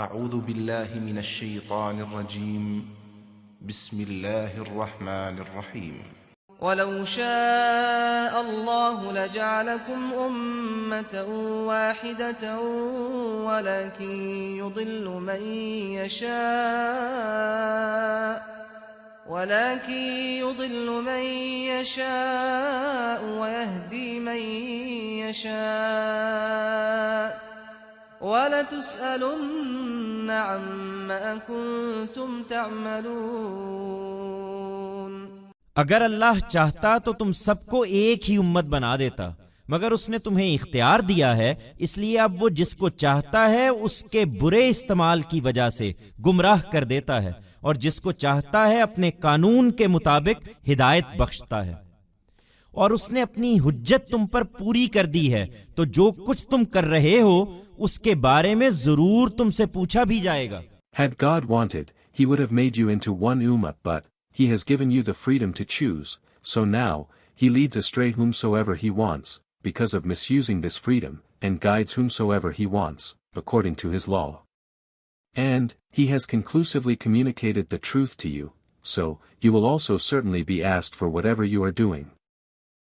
اعوذ باللہ من الشیطان الرجیم بسم اللہ الرحمن الرحیم وَلَوْ شَاءَ اللَّهُ لَجَعَلَكُمْ أُمَّةً وَاحِدَةً وَلَكِنْ يُضِلُّ مَن يَشَاءُ وَيَهْدِي مَن يَشَاءُ وَلَتُسْأَلُنَّ عَمَّا كُنتُمْ تَعْمَلُونَ۔ اگر اللہ چاہتا تو تم سب کو ایک ہی امت بنا دیتا، مگر اس نے تمہیں اختیار دیا ہے، اس لیے اب وہ جس کو چاہتا ہے اس کے برے استعمال کی وجہ سے گمراہ کر دیتا ہے، اور جس کو چاہتا ہے اپنے قانون کے مطابق ہدایت بخشتا ہے۔ اور اس نے اپنی حجت تم پر پوری کر دی ہے، تو جو کچھ تم کر رہے ہو اس کے بارے میں ضرور تم سے پوچھا بھی جائے گا۔ Had God wanted, He would have made you into one ummah, but He has given you the freedom to choose, so now He leads astray whomsoever He wants, because of misusing this freedom, and guides whomsoever He wants, according to His law. And He has conclusively communicated the truth to you, so you will also certainly be asked for whatever you are doing.